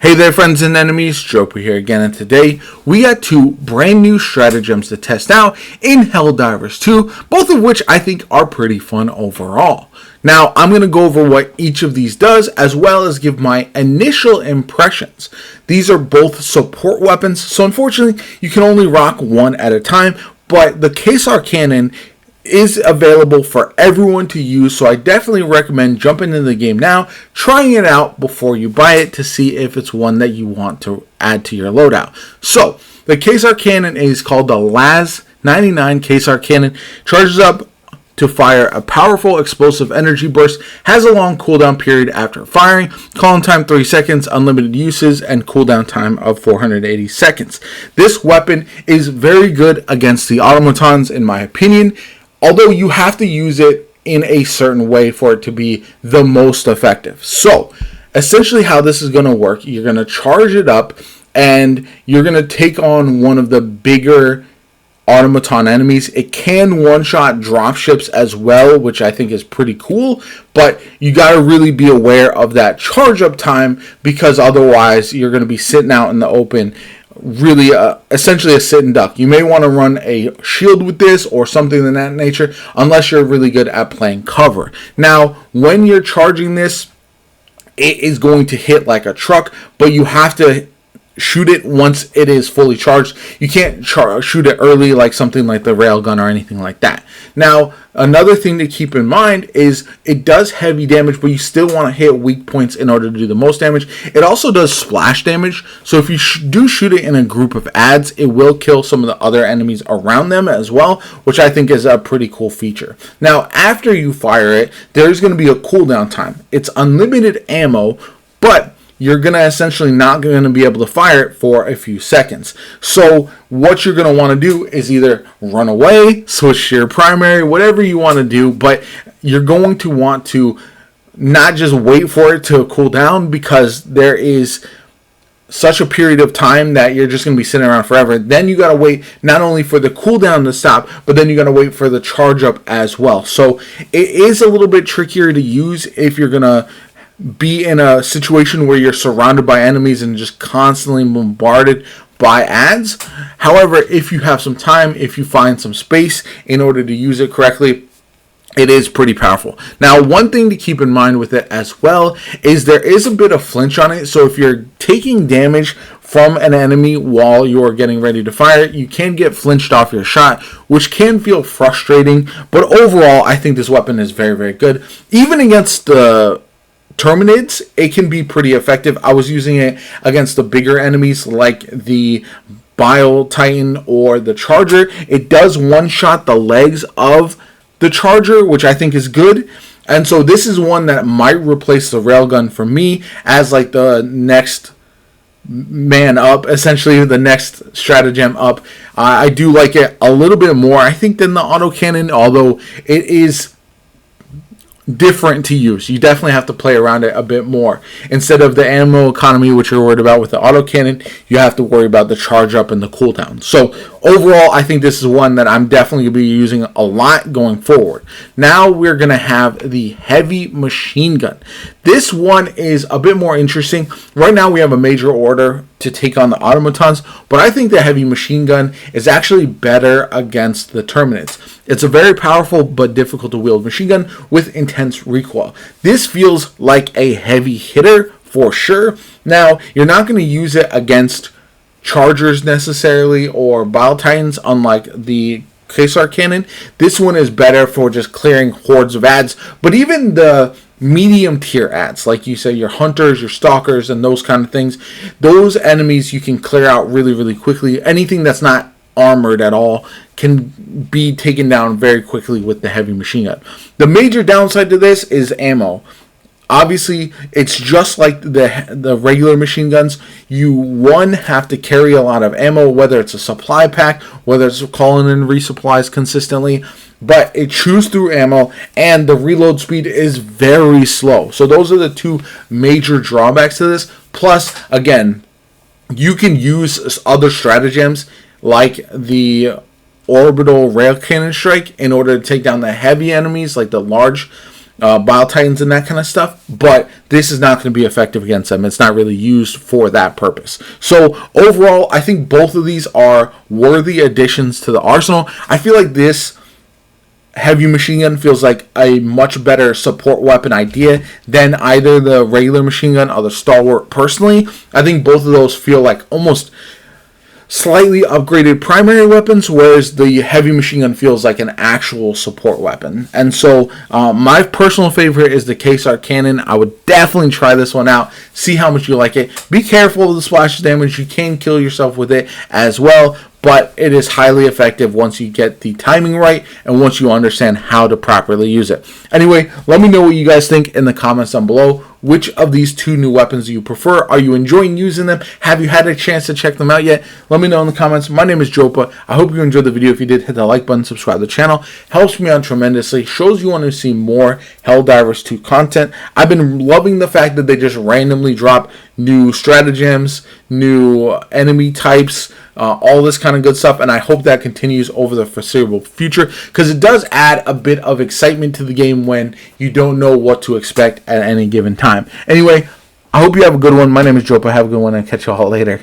Hey there friends and enemies, JoPa here again, and today we got two brand new stratagems to test out in Helldivers 2, both of which I think are pretty fun overall. Now, I'm going to go over what each of these does, as well as give my initial impressions. These are both support weapons, so unfortunately you can only rock one at a time, but the Caesar cannon is available for everyone to use, so I definitely recommend jumping into the game now, trying it out before you buy it to see if it's one that you want to add to your loadout. So, the Caesar cannon is called the LAS-99 Caesar cannon, charges up to fire a powerful explosive energy burst, has a long cooldown period after firing, cooling time 3 seconds, unlimited uses, and cooldown time of 480 seconds. This weapon is very good against the automatons in my opinion, although you have to use it in a certain way for it to be the most effective. So, essentially how this is going to work, you're going to charge it up and you're going to take on one of the bigger automaton enemies. It can one-shot dropships as well, which I think is pretty cool, but you got to really be aware of that charge up time, because otherwise you're going to be sitting out in the open, really essentially a sit and duck. You may want to run a shield with this or something of that nature, unless you're really good at playing cover. Now, when you're charging this, it is going to hit like a truck, but you have to shoot it once it is fully charged. You can't shoot it early like something like the railgun or anything like that. Now, another thing to keep in mind is it does heavy damage, but you still want to hit weak points in order to do the most damage. It also does splash damage, so if you do shoot it in a group of adds, it will kill some of the other enemies around them as well, which I think is a pretty cool feature. Now, after you fire it, there's going to be a cooldown time. It's unlimited ammo, but you're going to essentially not going to be able to fire it for a few seconds. So what you're going to want to do is either run away, switch to your primary, whatever you want to do, but you're going to want to not just wait for it to cool down, because there is such a period of time that you're just going to be sitting around forever. Then you got to wait not only for the cooldown to stop, but then you got to wait for the charge up as well. So it is a little bit trickier to use if you're going to be in a situation where you're surrounded by enemies and just constantly bombarded by adds. However, if you have some time, if you find some space in order to use it correctly, it is pretty powerful. Now, one thing to keep in mind with it as well is there is a bit of flinch on it. So if you're taking damage from an enemy while you're getting ready to fire it, you can get flinched off your shot, which can feel frustrating. But overall, I think this weapon is very, very good. Even against the Terminids, it can be pretty effective. I was using it against the bigger enemies like the Bile Titan or the Charger. It does one-shot the legs of the Charger, which I think is good. And so this is one that might replace the Railgun for me as like the next man up, essentially the next stratagem up. I do like it a little bit more, I think, than the autocannon, although it is different to use. You definitely have to play around it a bit more. Instead of the ammo economy, which you're worried about with the autocannon, you have to worry about the charge up and the cooldown. So overall, I think this is one that I'm definitely going to be using a lot going forward. Now we're going to have the heavy machine gun. This one is a bit more interesting. Right now we have a major order to take on the automatons, but I think the heavy machine gun is actually better against the Terminids. It's a very powerful but difficult to wield machine gun with intense recoil. This feels like a heavy hitter for sure. Now, you're not going to use it against Chargers necessarily or Bile Titans, unlike the Caesar cannon. This one is better for just clearing hordes of adds, but even the medium tier adds, like you say, your hunters, your stalkers, and those kind of things, those enemies you can clear out really, really quickly. Anything that's not armored at all can be taken down very quickly with the heavy machine gun. The major downside to this is ammo. Obviously, it's just like the regular machine guns. You, have to carry a lot of ammo, whether it's a supply pack, whether it's calling in resupplies consistently, but it chews through ammo, and the reload speed is very slow. So those are the two major drawbacks to this. Plus, again, you can use other stratagems like the orbital rail cannon strike in order to take down the heavy enemies, like the large Bile Titans and that kind of stuff, but this is not going to be effective against them. It's not really used for that purpose. So overall, I think both of these are worthy additions to the arsenal. I feel like this heavy machine gun feels like a much better support weapon idea than either the regular machine gun or the stalwart. Personally, I think both of those feel like almost slightly upgraded primary weapons, whereas the heavy machine gun feels like an actual support weapon. And so my personal favorite is the K-SAR cannon. I would definitely try this one out, see how much you like it. Be careful of the splash damage. You can kill yourself with it as well, but it is highly effective once you get the timing right and once you understand how to properly use it. Anyway, let me know what you guys think in the comments down below. Which of these two new weapons do you prefer? Are you enjoying using them? Have you had a chance to check them out yet? Let me know in the comments. My name is Jopa. I hope you enjoyed the video. If you did, hit the like button, subscribe to the channel. Helps me out tremendously. Shows you want to see more Helldivers 2 content. I've been loving the fact that they just randomly drop new stratagems, new enemy types, all this kind of good stuff, and I hope that continues over the foreseeable future, because it does add a bit of excitement to the game when you don't know what to expect at any given time. Anyway, I hope you have a good one. My name is Jopa. Have a good one, and catch you all later.